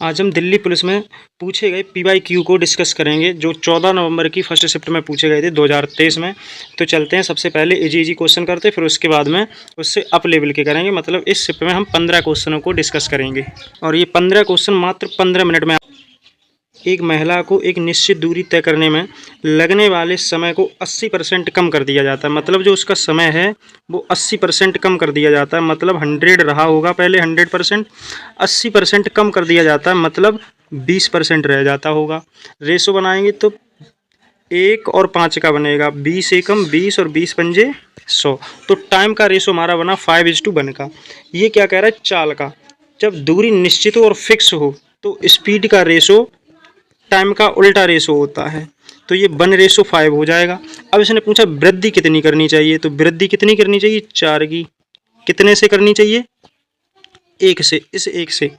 आज हम दिल्ली पुलिस में पूछे गए PYQ को डिस्कस करेंगे जो 14 नवंबर की फर्स्ट शिफ्ट में पूछे गए थे 2023 में। तो चलते हैं, सबसे पहले इजी क्वेश्चन करते हैं, फिर उसके बाद में उससे अप लेवल के करेंगे। मतलब इस शिफ्ट में हम 15 क्वेश्चनों को डिस्कस करेंगे और ये 15 क्वेश्चन मात्र 15 मिनट में। एक महिला को एक निश्चित दूरी तय करने में लगने वाले समय को 80% कम कर दिया जाता है। मतलब जो उसका समय है वो 80% कम कर दिया जाता है। मतलब 100 रहा होगा पहले 100%, 80% कम कर दिया जाता है, मतलब 20% रह जाता होगा। रेशो बनाएंगे तो 1 और 5 का बनेगा, 20 एकम 20 और 20 पंजे 100। तो टाइम का रेशो हमारा बना 5:1 का। ये क्या कह रहा है? चाल का। जब दूरी निश्चित हो और फिक्स हो तो स्पीड का रेशो टाइम का उल्टा रेशो होता है, तो ये 1:5 हो जाएगा। अब इसने पूछा वृद्धि कितनी करनी चाहिए, तो वृद्धि कितनी करनी चाहिए? 4 की। कितने से करनी चाहिए? 1 से, इस 1 से।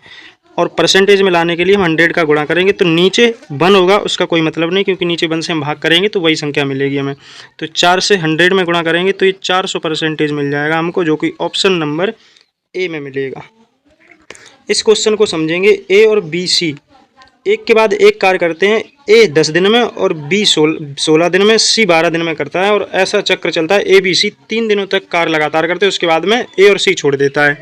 और परसेंटेज में लाने के लिए हम 100 का गुणा करेंगे तो नीचे 1 होगा, उसका कोई मतलब नहीं, क्योंकि नीचे 1 से हम भाग करेंगे तो वही संख्या मिलेगी हमें। तो 4 से 100 में गुणा करेंगे तो ये 400% मिल जाएगा हमको, जो कि ऑप्शन नंबर ए में मिलेगा। इस क्वेश्चन को समझेंगे। ए और बी सी एक के बाद एक कार्य करते हैं। ए 10 दिन में और बी 16 दिन में, सी 12 दिन में करता है, और ऐसा चक्र चलता है। ए बी सी 3 दिनों तक कार्य लगातार करते हैं, उसके बाद में ए और सी छोड़ देता है।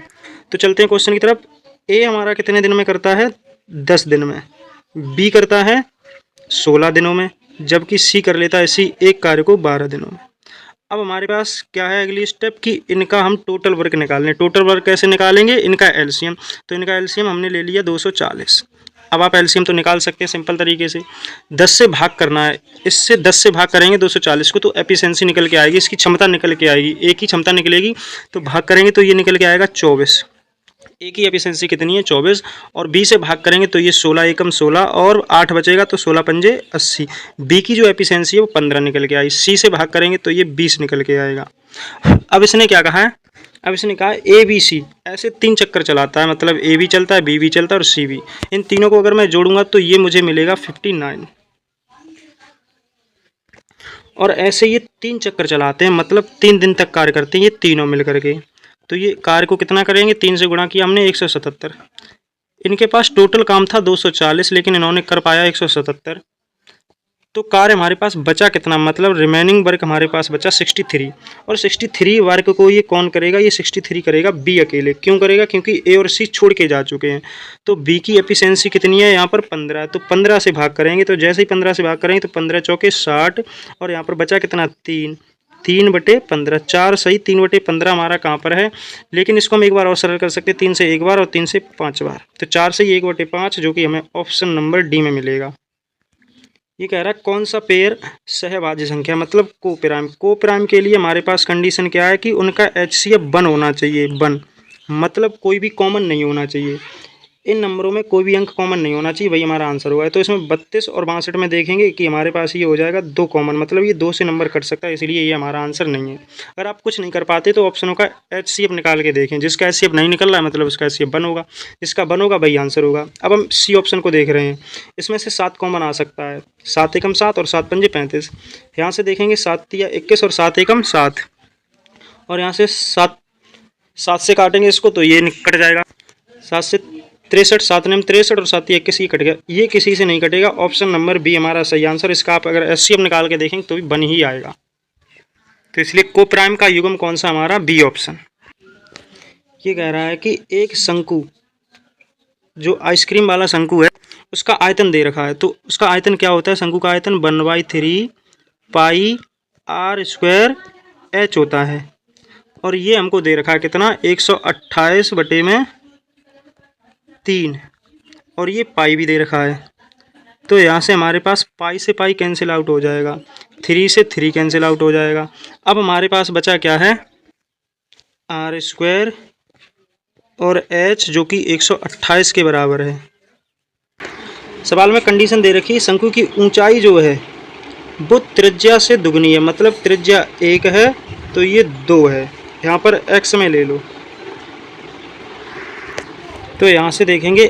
तो चलते हैं क्वेश्चन की तरफ। ए हमारा कितने दिन में करता है? 10 दिन में। बी करता है 16 दिनों में, जबकि सी कर लेता है सी एक कार्य को 12 दिनों में। अब हमारे पास क्या है अगली स्टेप कि इनका हम टोटल वर्क निकालने। टोटल वर्क कैसे निकालेंगे? इनका एलसीएम। तो इनका एलसीएम हमने ले लिया 240। अब आप एलसीएम तो निकाल सकते हैं सिंपल तरीके से। 10 से भाग करना है, इससे 10 से भाग करेंगे 240 को तो एफिशिएंसी निकल के आएगी, इसकी क्षमता निकल के आएगी। एक ही क्षमता निकलेगी तो भाग करेंगे तो ये निकल के आएगा 24। एक ही एफिशिएंसी कितनी है? 24। और बी से भाग करेंगे तो ये 16 एकम 16 और 8 बचेगा तो 16 पंजे 80। बी की जो एफिशिएंसी है वो 15 निकल के आई। सी से भाग करेंगे तो ये 20 निकल के आएगा। अब इसने क्या कहा है? अब इसने कहा ए बी सी ऐसे 3 चक्कर चलाता है, मतलब ए भी चलता है, बी भी चलता है और सी भी। इन तीनों को अगर मैं जोड़ूंगा तो ये मुझे मिलेगा 59। और ऐसे ये 3 चक्कर चलाते हैं, मतलब 3 दिन तक कार्य करते हैं ये तीनों मिल करके। तो ये कार्य को कितना करेंगे? 3 से गुणा किया हमने 177। इनके पास टोटल काम था 240, लेकिन इन्होंने कर पाया 177। तो कार्य हमारे पास बचा कितना? मतलब रिमेनिंग वर्क हमारे पास बचा 63। और 63 वर्क को ये कौन करेगा? ये 63 करेगा बी अकेले। क्यों करेगा? क्योंकि ए और सी छोड़ के जा चुके हैं। तो बी की एफिशिएंसी कितनी है? यहाँ पर 15। तो 15 से भाग करेंगे, तो जैसे ही 15 से भाग करेंगे तो 15 चौके 60। और यहाँ पर बचा कितना? 3। 3/15। 4 सही, 3/15 हमारा कहाँ पर है? लेकिन इसको हम एक बार और सरल कर सकते हैं, 3 से एक बार और 3 से 5 बार। तो 4 से 1/5, जो कि हमें ऑप्शन नंबर डी में मिलेगा। ये कह रहा है कौन सा पेयर सहभाज्य संख्या, मतलब कोप्राइम। कोप्राइम के लिए हमारे पास कंडीशन क्या है कि उनका HCF 1 होना चाहिए। 1 मतलब कोई भी कॉमन नहीं होना चाहिए। इन नंबरों में कोई भी अंक कॉमन नहीं होना चाहिए, वही हमारा आंसर हुआ है। तो इसमें 32 और 62 में देखेंगे कि हमारे पास ये हो जाएगा 2 कॉमन, मतलब ये 2 से नंबर कट सकता है, इसलिए ये हमारा आंसर नहीं है। अगर आप कुछ नहीं कर पाते तो ऑप्शनों का HCF निकाल के देखें। जिसका HCF नहीं निकल रहा है मतलब उसका HCF 1 होगा, जिसका 1 होगा वही आंसर होगा। अब हम सी ऑप्शन को देख रहे हैं, इसमें से 7 कॉमन आ सकता है। 7 एकम 7 और 7 पंजे 35। यहाँ से देखेंगे 7 तिया 21 और 7 एकम 7। और यहाँ से 7 से काटेंगे इसको तो ये कट जाएगा। 7 से 63, 7 नेम 63 और 7 21 ही कट गया। ये किसी से नहीं कटेगा। ऑप्शन नंबर बी हमारा सही आंसर। इसका आप अगर HCF निकाल के देखेंगे तो भी 1 ही आएगा। तो इसलिए कोप्राइम का युग्म कौन सा? हमारा बी ऑप्शन। ये कह रहा है कि एक शंकु, जो आइसक्रीम वाला शंकु है, उसका आयतन दे रखा है। तो उसका आयतन क्या होता है? शंकु का आयतन 1/3 पाई r² h होता है। और ये हमको दे रखा है कितना? 128/3। और ये पाई भी दे रखा है। तो यहाँ से हमारे पास पाई से पाई कैंसिल आउट हो जाएगा, 3 से 3 कैंसिल आउट हो जाएगा। अब हमारे पास बचा क्या है? r² और h, जो कि 128 के बराबर है। सवाल में कंडीशन दे रखी है शंकु की ऊंचाई जो है वो त्रिज्या से दुगनी है, मतलब त्रिज्या 1 है तो ये 2 है। यहाँ पर x में ले लो, तो यहाँ से देखेंगे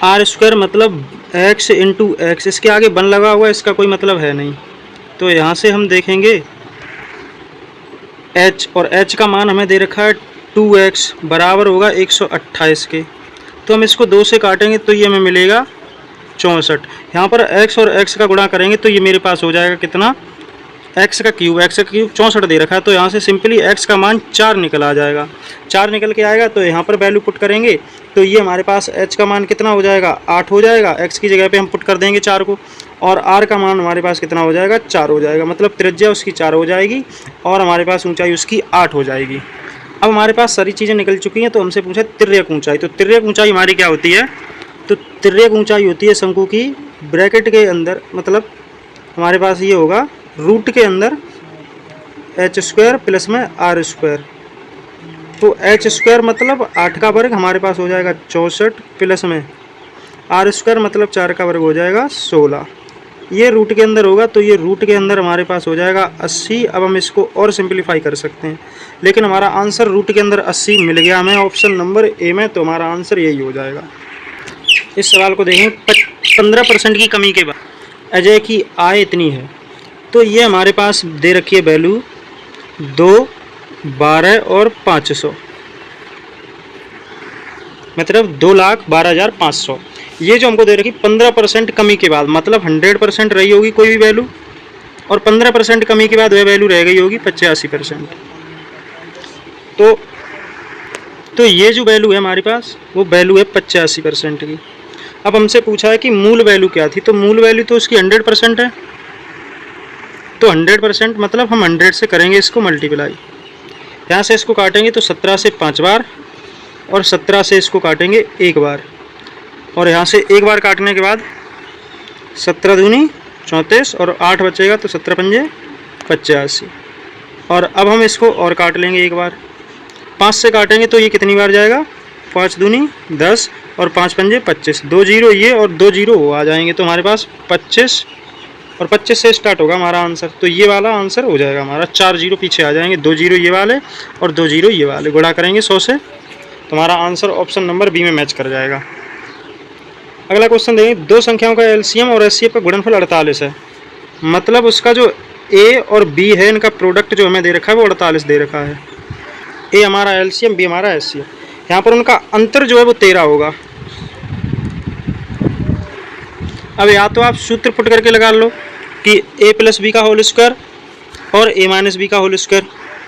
r² मतलब x इंटू x, इसके आगे 1 लगा हुआ है, इसका कोई मतलब है नहीं। तो यहाँ से हम देखेंगे h, और h का मान हमें दे रखा है 2x बराबर होगा 128 के। तो हम इसको 2 से काटेंगे तो ये हमें मिलेगा 64। यहाँ पर x और x का गुणा करेंगे तो ये मेरे पास हो जाएगा कितना, x का क्यूब 64 दे रखा है, तो यहाँ से सिंपली x का मान 4 निकल आ जाएगा। 4 निकल के आएगा तो यहाँ पर वैल्यू पुट करेंगे तो ये हमारे पास h का मान कितना हो जाएगा, 8 हो जाएगा। x की जगह पे हम पुट कर देंगे 4 को, और r का मान हमारे पास कितना हो जाएगा, 4 हो जाएगा। मतलब त्रिज्या उसकी 4 हो जाएगी और हमारे पास ऊंचाई उसकी 8 हो जाएगी। अब हमारे पास सारी चीज़ें निकल चुकी हैं, तो हमसे पूछा तिर्यक ऊंचाई। तो तिर्यक ऊंचाई हमारी क्या होती है, तो तिर्यक ऊंचाई होती है शंकु की ब्रैकेट के अंदर, मतलब हमारे पास ये होगा रूट के अंदर h² प्लस में r²। तो h² मतलब 8 का वर्ग हमारे पास हो जाएगा 64 प्लस में r² मतलब 4 का वर्ग हो जाएगा 16। ये रूट के अंदर होगा तो ये रूट के अंदर हमारे पास हो जाएगा 80। अब हम इसको और सिंपलीफाई कर सकते हैं, लेकिन हमारा आंसर रूट के अंदर 80 मिल गया हमें ऑप्शन नंबर ए में, तो हमारा आंसर यही हो जाएगा। इस सवाल को देखें, 15% की कमी के बाद अजय की आय इतनी है। तो ये हमारे पास दे रखी है वैल्यू 2, 12 और 500, मतलब 2,12,500। ये जो हमको दे रखी 15% कमी के बाद, मतलब 100% रही होगी कोई भी वैल्यू, और 15% कमी के बाद वह वैल्यू रह गई होगी 85%। तो ये जो वैल्यू है हमारे पास वो वैल्यू है 85% की। अब हमसे पूछा है कि मूल वैल्यू क्या थी, तो मूल वैल्यू तो उसकी 100% है। तो 100% मतलब हम 100 से करेंगे इसको मल्टीप्लाई। यहाँ से इसको काटेंगे तो 17 से 5 बार, और 17 से इसको काटेंगे 1 बार, और यहाँ से 1 बार काटने के बाद 17 दूनी 34 और 8 बचेगा, तो 17 पंजे 85। और अब हम इसको और काट लेंगे 1 बार। 5 से काटेंगे तो ये कितनी बार जाएगा, 5 दूनी 10 और 5 पंजे 25। 2 जीरो ये और 2 जीरो वो आ जाएंगे, तो हमारे पास 25 और 25 से स्टार्ट होगा हमारा आंसर। तो ये वाला आंसर हो जाएगा हमारा। 4 जीरो पीछे आ जाएंगे, 2 जीरो ये वाले और 2 जीरो ये वाले, गुणा करेंगे 100 से, तो हमारा आंसर ऑप्शन नंबर बी में मैच कर जाएगा। अगला क्वेश्चन देखेंगे, दो संख्याओं का एलसीएम और एचसीएफ का गुणनफल 48 है। मतलब उसका जो ए और बी है, इनका प्रोडक्ट जो हमें दे रखा है वो 48 दे रखा है। ए हमारा एलसीएम, बी हमारा एचसीएफ। यहाँ पर उनका अंतर जो है वो 13 होगा। अब या तो आप सूत्र पुट करके लगा लो कि a प्लस बी का होल स्क्वायर और a माइनस बी का होल स्क्वायर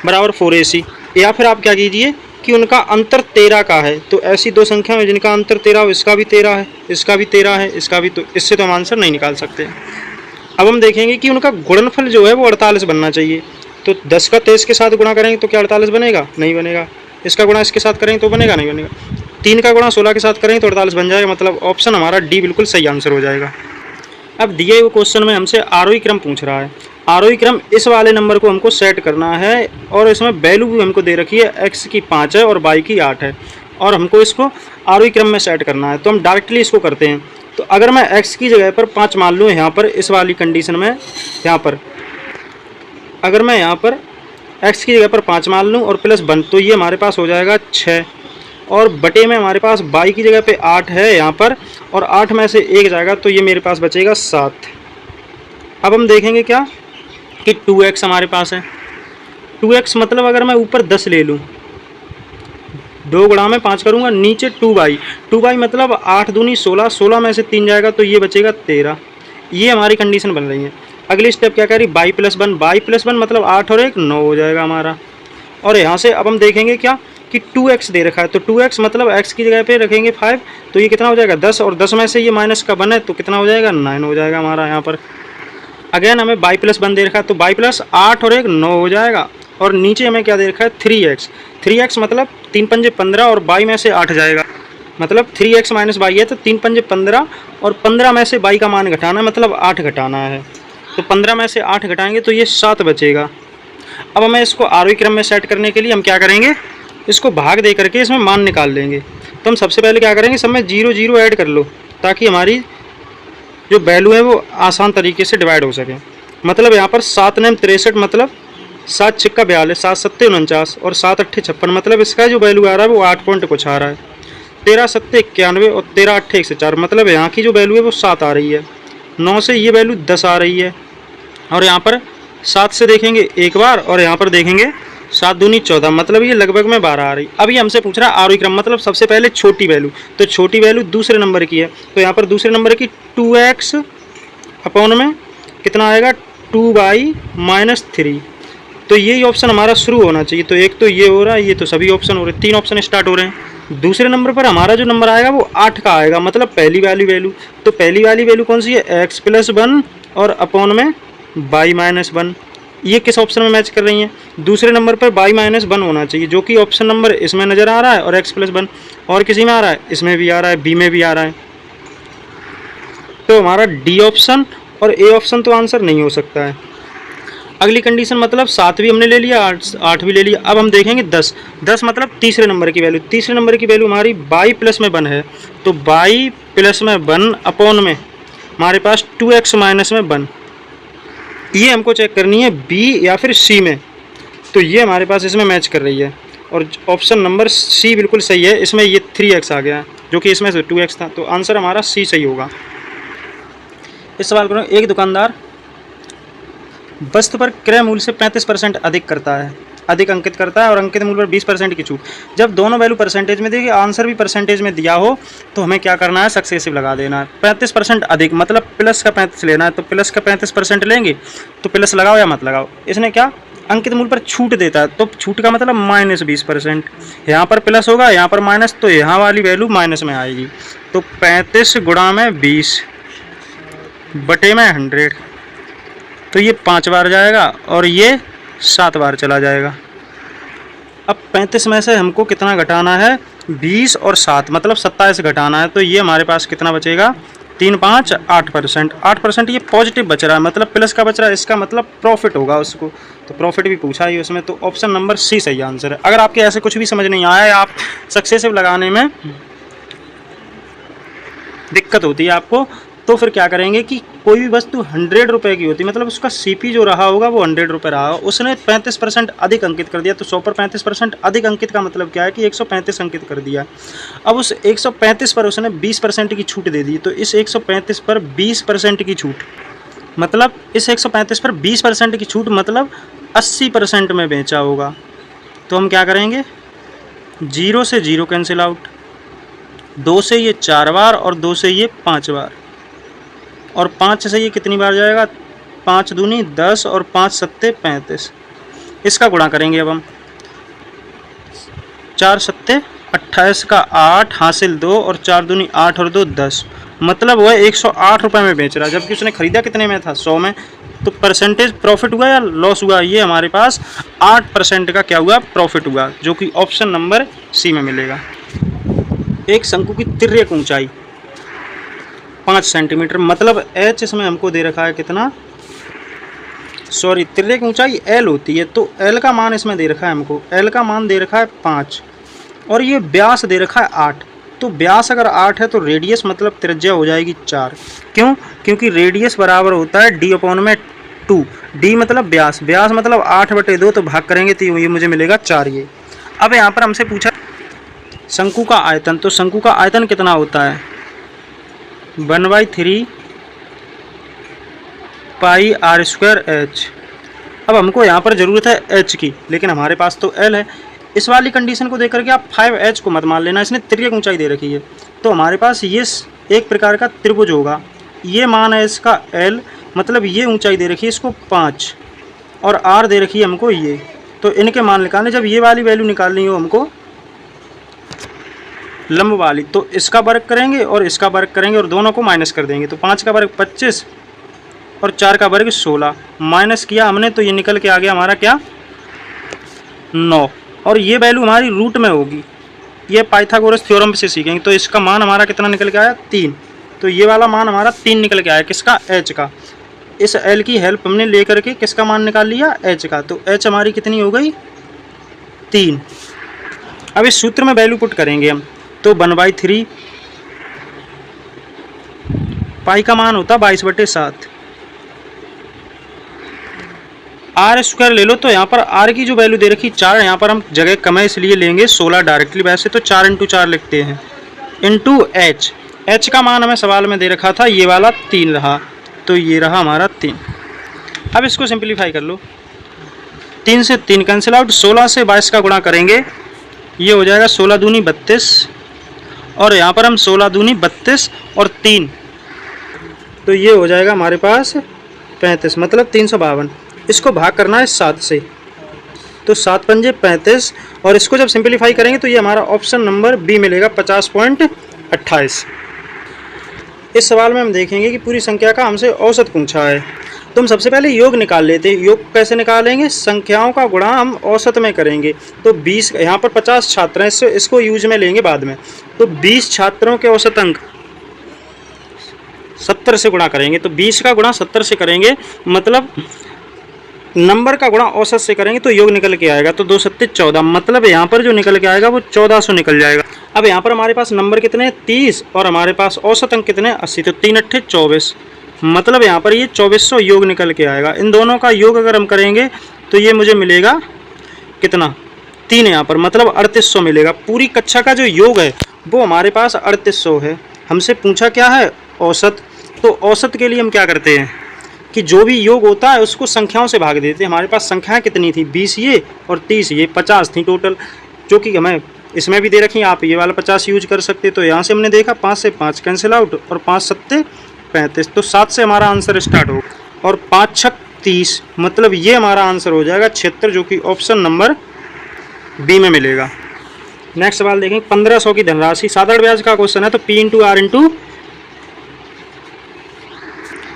बराबर 4ac, या फिर आप क्या कीजिए कि उनका अंतर 13 का है। तो ऐसी दो संख्या में जिनका अंतर 13 हो, इसका भी 13 है, इसका भी 13 है, इसका भी, तो इससे तो हम आंसर नहीं निकाल सकते। अब हम देखेंगे कि उनका गुणनफल जो है वो 48 बनना चाहिए। तो 10 का 23 के साथ गुणा करेंगे तो क्या 48 बनेगा, नहीं बनेगा। इसका गुणा इसके साथ करेंगे तो बनेगा, नहीं बनेगा। 3 का गुणा 16 के साथ करेंगे तो 48 बन जाएगा। मतलब ऑप्शन हमारा डी बिल्कुल सही आंसर हो जाएगा। अब दिए हुए क्वेश्चन में हमसे आरोही क्रम पूछ रहा है। आरोही क्रम इस वाले नंबर को हमको सेट करना है, और इसमें वैल्यू भी हमको दे रखी है, x की 5 है और y की 8 है, और हमको इसको आरोही क्रम में सेट करना है। तो हम डायरेक्टली इसको करते हैं। तो अगर मैं x की जगह पर 5 मान लूँ, यहाँ पर इस वाली कंडीशन में, यहाँ पर अगर मैं यहाँ पर x की जगह पर 5 मान लूँ और प्लस 1, तो ये हमारे पास हो जाएगा 6, और बटे में हमारे पास y की जगह पे 8 है यहाँ पर, और 8 में से 1 जाएगा तो ये मेरे पास बचेगा 7। अब हम देखेंगे क्या कि 2x हमारे पास है। 2x मतलब अगर मैं ऊपर 10 ले लूँ, 2 गुणा में 5 करूँगा, नीचे 2y मतलब 8 दूनी 16, 16 में से 3 जाएगा तो ये बचेगा 13। ये हमारी कंडीशन बन रही है। अगली स्टेप क्या करी, y प्लस 1 मतलब 8 और 1 9 हो जाएगा हमारा। और यहाँ से अब हम देखेंगे क्या कि 2x दे रखा है, तो 2x मतलब x की जगह पे रखेंगे 5, तो ये कितना हो जाएगा 10, और 10 में से ये माइनस का 1 है तो कितना हो जाएगा 9 हो जाएगा हमारा। यहाँ पर अगेन हमें y प्लस 1 दे रखा है, तो y प्लस 8 और 1 9 हो जाएगा। और नीचे हमें क्या दे रखा है 3x मतलब 3 पंजे 15 और y में से 8 जाएगा, मतलब 3x माइनस y है तो 3 पंजे 15, और 15 में से y का मान घटाना मतलब 8 घटाना है, तो 15 में से 8 घटाएंगे तो ये 7 बचेगा। अब हमें इसको आरोही क्रम में सेट करने के लिए हम क्या करेंगे, इसको भाग दे करके इसमें मान निकाल लेंगे। तो हम सबसे पहले क्या करेंगे, सब में 0 0 ऐड कर लो, ताकि हमारी जो वैल्यू है वो आसान तरीके से डिवाइड हो सके। मतलब यहाँ पर 7 9 63 मतलब 7 छिक्का 42, 7 7 49 और 7 8 56, मतलब इसका जो वैल्यू आ रहा है वो 8 पॉइंट कुछ आ रहा है। 13 7 91 और 13 8 104, मतलब यहाँ की जो वैल्यू है वो 7 आ रही है। 9 से ये वैल्यू 10 आ रही है, और यहाँ पर 7 से देखेंगे 1 बार और यहाँ पर देखेंगे 7 दूनी 14, मतलब ये लगभग में 12 आ रही। अब ये हमसे पूछ रहा है आरोही क्रम, मतलब सबसे पहले छोटी वैल्यू, तो छोटी वैल्यू दूसरे नंबर की है, तो यहाँ पर दूसरे नंबर की 2x अपॉन में कितना आएगा 2y-3। तो यही ऑप्शन हमारा शुरू होना चाहिए। तो एक तो ये हो रहा है, ये तो सभी ऑप्शन हो रहे हैं, 3 ऑप्शन स्टार्ट हो रहे हैं। दूसरे नंबर पर हमारा जो नंबर आएगा वो 8 का आएगा, मतलब पहली वाली वैल्यू। तो पहली वाली वैल्यू कौन सी है, x+1 और अपॉन में y-1। ये किस ऑप्शन में मैच कर रही हैं, दूसरे नंबर पर y-1 होना चाहिए, जो कि ऑप्शन नंबर इसमें नज़र आ रहा है, और x+1 और किसी में आ रहा है, इसमें भी आ रहा है, बी में भी आ रहा है। तो हमारा डी ऑप्शन और ए ऑप्शन तो आंसर नहीं हो सकता है। अगली कंडीशन, मतलब 7 भी हमने ले लिया, 8 भी ले लिया। अब हम देखेंगे 10 मतलब तीसरे नंबर की वैल्यू। तीसरे नंबर की वैल्यू हमारी y+1 है, तो y+1 अपॉन में हमारे पास 2x-1। ये हमको चेक करनी है बी या फिर सी में, तो ये हमारे पास इसमें मैच कर रही है, और ऑप्शन नंबर सी बिल्कुल सही है। इसमें ये 3x आ गया, जो कि इसमें से 2x था, तो आंसर हमारा सी सही होगा। इस सवाल को, एक दुकानदार वस्तु पर क्रय मूल्य से 35% अधिक अंकित करता है और अंकित मूल्य पर 20% की छूट। जब दोनों वैल्यू परसेंटेज में दी, आंसर भी परसेंटेज में दिया हो, तो हमें क्या करना है, सक्सेसिव लगा देना है। 35% अधिक मतलब प्लस का 35 लेना है, तो प्लस का 35% लेंगे, तो प्लस लगाओ या मत लगाओ। इसने क्या, अंकित मूल्य पर छूट देता है, तो छूट का मतलब -20%। यहाँ पर प्लस होगा, यहाँ पर माइनस, तो यहाँ वाली वैल्यू माइनस में आएगी। तो 35 गुणा में 20 बटे में 100, तो ये 5 बार जाएगा और ये 7 बार चला जाएगा। अब 35 में से हमको कितना घटाना है, 20 और 7 मतलब 27 घटाना है, तो ये हमारे पास कितना बचेगा, 3 5 8%। 8% ये पॉजिटिव बच रहा है, मतलब प्लस का बच रहा है, इसका मतलब प्रॉफिट होगा उसको, तो प्रॉफिट भी पूछा ही उसमें, तो ऑप्शन नंबर सी सही आंसर है। अगर आपके ऐसे कुछ भी समझ नहीं आया है, आप सक्सेसिव लगाने में दिक्कत होती है आपको, तो फिर क्या करेंगे कि कोई भी वस्तु 100 रुपये की होती है, मतलब उसका सीपी जो रहा होगा वो 100 रुपये रहा, उसने 35% अधिक अंकित कर दिया, तो 100 पर 35% अधिक अंकित का मतलब क्या है कि 135 अंकित कर दिया। अब उस 135 पर उसने 20% की छूट दे दी, तो इस 135 पर 20% की छूट, मतलब इस 135 पर 20% की छूट मतलब 80% में बेचा होगा। तो हम क्या करेंगे, 0 से 0 कैंसिल आउट, 2 से ये 4 बार और 2 से ये 5 बार, और 5 से ये कितनी बार जाएगा, 5 दूनी 10 और 5 सत्ते 35। इसका गुणा करेंगे अब हम, 4 सत्ते 28 का 8 हासिल 2 और 4 दूनी 8 और 2 10, मतलब वह 108 रुपये में बेच रहा है, जबकि उसने खरीदा कितने में था, 100 में। तो परसेंटेज प्रॉफिट हुआ या लॉस हुआ, ये हमारे पास 8% का क्या हुआ, प्रॉफिट हुआ, जो कि ऑप्शन नंबर सी में मिलेगा। एक शंकु की तिर्यक ऊंचाई 5 सेंटीमीटर, मतलब एच इसमें हमको दे रखा है कितना, सॉरी तिर्यक ऊंचाई एल होती है, तो एल का मान इसमें दे रखा है हमको, एल का मान दे रखा है 5 और ये व्यास दे रखा है 8। तो व्यास अगर 8 है तो रेडियस मतलब त्रिज्या हो जाएगी 4। क्यों, क्योंकि रेडियस बराबर होता है d अपॉन में 2, d मतलब व्यास, व्यास मतलब 8/2, तो भाग करेंगे तो ये मुझे मिलेगा 4 ये। अब यहाँ पर हमसे पूछा शंकु का आयतन, तो शंकु का आयतन कितना होता है, 1/3 पाई r² h। अब हमको यहाँ पर ज़रूरत है h की, लेकिन हमारे पास तो l है। इस वाली कंडीशन को देख करके आप 5h को मत मान लेना, इसने तिर्यक ऊंचाई दे रखी है, तो हमारे पास ये एक प्रकार का त्रिभुज होगा। ये मान है इसका l, मतलब ये ऊंचाई दे रखी है इसको 5 और r दे रखी है हमको ये, तो इनके मान निकालने, जब ये वाली वैल्यू निकालनी हो हमको लंब वाली, तो इसका वर्ग करेंगे और इसका वर्ग करेंगे और दोनों को माइनस कर देंगे, तो 5 का वर्ग 25 और 4 का वर्ग 16, माइनस किया हमने तो ये निकल के आ गया हमारा क्या, 9, और ये वैल्यू हमारी रूट में होगी, ये पाइथागोरस थ्योरम से सीखेंगे। तो इसका मान हमारा कितना निकल के आया, 3, तो ये वाला मान हमारा 3 निकल के आया, किसका, h का। इस l की हेल्प हमने ले करके किसका मान निकाल लिया, h का, तो h हमारी कितनी हो गई, 3। अब इस सूत्र में वैल्यू पुट करेंगे हम, तो 1/3 पाई का मान होता 22/7, r² ले लो, तो यहाँ पर r की जो वैल्यू दे रखी 4, यहाँ पर हम जगह कम है इसलिए लेंगे 16 डायरेक्टली, वैसे तो 4 × 4 लिखते हैं, इंटू h। h का मान हमें सवाल में दे रखा था ये वाला 3 रहा, तो ये रहा हमारा 3। अब इसको सिंप्लीफाई कर लो, 3 से 3 कैंसिल आउट, 16 से 22 का गुणा करेंगे, ये हो जाएगा 16 दूनी 32, और यहाँ पर हम 16 दूनी 32 और 3, तो ये हो जाएगा हमारे पास 35, मतलब 352। इसको भाग करना है 7 से, तो 7 पंजे 35, और इसको जब सिंपलीफाई करेंगे तो ये हमारा ऑप्शन नंबर बी मिलेगा 50.28। इस सवाल में हम देखेंगे कि पूरी संख्या का हमसे औसत पूछा है, तो हम सबसे पहले योग निकाल लेते हैं। योग कैसे निकालेंगे? संख्याओं का गुणा हम औसत में करेंगे। तो 20, यहाँ पर 50 छात्र हैं, इसको यूज में लेंगे बाद में, तो 20 छात्रों के औसत अंक 70 से गुणा करेंगे, तो 20 का गुणा 70 से करेंगे, मतलब नंबर का गुणा औसत से करेंगे तो योग निकल के आएगा, तो 2 सत्ते 14, मतलब यहाँ पर जो निकल के आएगा वो 1400 निकल जाएगा। अब यहाँ पर हमारे पास नंबर कितने हैं? 30, और हमारे पास औसत अंक कितने हैं? 80, तो 3 अट्ठे 24, मतलब यहाँ पर ये 2400 योग निकल के आएगा। इन दोनों का योग अगर हम करेंगे तो ये मुझे मिलेगा कितना? 3 यहाँ पर, मतलब 3800 मिलेगा। पूरी कक्षा का जो योग है वो हमारे पास 3800 है। हमसे पूछा क्या है? औसत। तो औसत के लिए हम क्या करते हैं कि जो भी योग होता है उसको संख्याओं से भाग देते हैं। हमारे पास संख्याएं कितनी थी? 20 ये और 30 ये, 50 थी टोटल, जो कि हमें इसमें भी दे रखी। आप ये वाला 50 यूज कर सकते, तो यहाँ से हमने देखा 5 से 5 कैंसिल आउट, और 5 सत्ते 35, तो 7 से हमारा आंसर स्टार्ट हो, और 5 छक 30, मतलब ये हमारा आंसर हो जाएगा 76, जो कि ऑप्शन नंबर बी में मिलेगा। नेक्स्ट सवाल देखें, 1500 की धनराशि, साधारण ब्याज का क्वेश्चन है, तो P into R into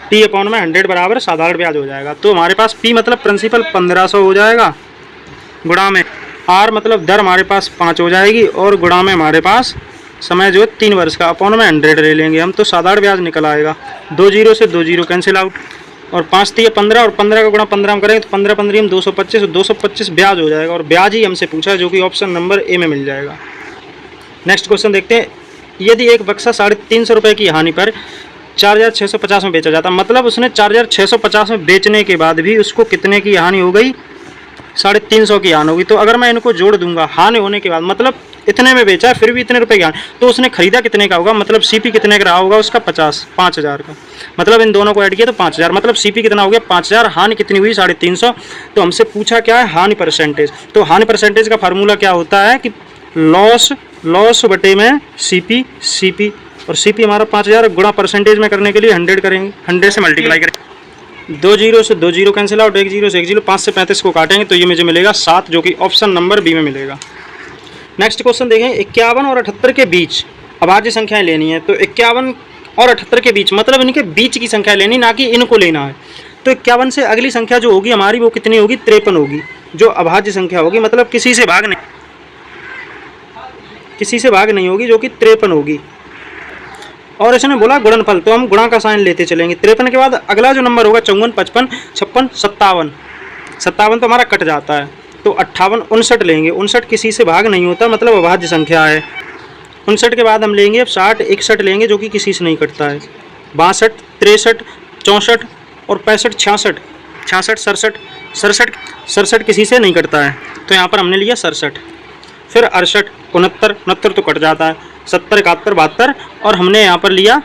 T upon में 100 बराबर साधारण ब्याज हो जाएगा। तो हमारे पास P मतलब प्रिंसिपल 1500 हो जाएगा, गुणा में R मतलब दर हमारे पास 5 हो जाएगी, और गुणा में हमारे पास समय जो है 3 वर्ष का, अपॉन में 100 ले लेंगे हम, तो साधारण ब्याज निकल आएगा। 2 जीरो से 2 जीरो कैंसिल आउट, और 5 3 15, और 15 का गुणा 15 हम करेंगे तो 15 15 हम 225, और 225 ब्याज हो जाएगा, और ब्याज ही हमसे पूछा है, जो कि ऑप्शन नंबर ए में मिल जाएगा। नेक्स्ट क्वेश्चन देखते हैं, यदि एक बक्सा 350 रुपये की हानि पर 4650 में बेचा जाता, मतलब उसने 4650 में बेचने के बाद भी उसको कितने की हानि हो गई? 350 की हानि होगी। तो अगर मैं इनको जोड़ दूंगा, हानि होने के बाद, मतलब इतने में बेचा है फिर भी इतने रुपए की हानि, तो उसने खरीदा कितने का होगा? मतलब सीपी कितने का रहा होगा उसका? 5000 का, मतलब इन दोनों को ऐड किया तो 5000, मतलब सीपी कितना हो गया? 5000, हानि कितनी हुई? 350। तो हमसे पूछा क्या है? हानि परसेंटेज। तो हानि परसेंटेज का फार्मूला क्या होता है कि लॉस बटे में सीपी, और सीपी हमारा 5000, गुणा परसेंटेज में करने के लिए 100 करेंगे, 100 से मल्टीप्लाई करेंगे। 2 जीरो से 2 जीरो कैंसिल आउट, 1 जीरो से 1 जीरो, 5 से 35 को काटेंगे तो ये मुझे मिलेगा 7, जो कि ऑप्शन नंबर बी में मिलेगा। नेक्स्ट क्वेश्चन देखें, 51 और 78 के बीच अभाज्य संख्याएं लेनी है। तो 51 और 78 के बीच, मतलब इनके बीच की संख्या लेनी, ना कि इनको लेना है। तो 51 से अगली संख्या जो होगी हमारी वो कितनी होगी? 53 होगी, जो अभाज्य संख्या होगी, मतलब किसी से भाग नहीं होगी, जो कि 53 होगी। और इसने बोला गुणनफल, तो हम गुणा का साइन लेते चलेंगे। 53 के बाद अगला जो नंबर होगा 54, 55, 56, 57 तो हमारा कट जाता है, तो 58, 59 लेंगे। 59 किसी से भाग नहीं होता, मतलब अभाज्य संख्या है। 59 के बाद हम लेंगे अब 60, 61 लेंगे, जो कि किसी से नहीं कटता है। 62, 63, 64 और 65, 66, 67 किसी से नहीं कटता है, तो यहाँ पर हमने लिया 67। फिर 68, 69 तो कट जाता है, 70, 71, 72, और हमने यहाँ पर लिया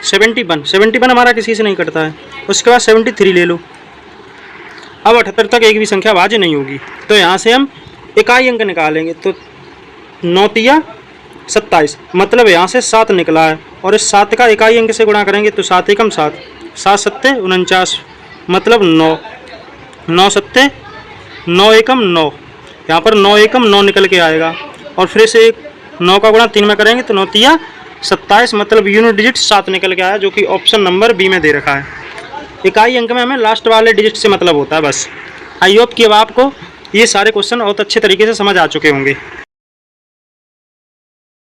71 हमारा किसी से नहीं कटता है। उसके बाद 73 ले लो। अब 78 तक एक भी संख्या भाज्य नहीं होगी, तो यहाँ से हम इकाई अंक निकालेंगे, तो 9 तिया 27, मतलब यहाँ से 7 निकला है, और इस 7 का इकाई अंक से गुणा करेंगे तो 7 एकम 7, 7 सत्ते 49, मतलब 9, 9 सत्ते 9 एकम 9, यहाँ पर 9 एकम 9 निकल के आएगा, और फिर से 9 का गुणा 3 में करेंगे तो 9 तिया 27, मतलब यूनिट डिजिट 7 निकल के आया, जो कि ऑप्शन नंबर बी में दे रखा है। इकाई अंक में हमें लास्ट वाले डिजिट से मतलब होता है बस। आई होप कि अब आपको ये सारे क्वेश्चन बहुत अच्छे तरीके से समझ आ चुके होंगे।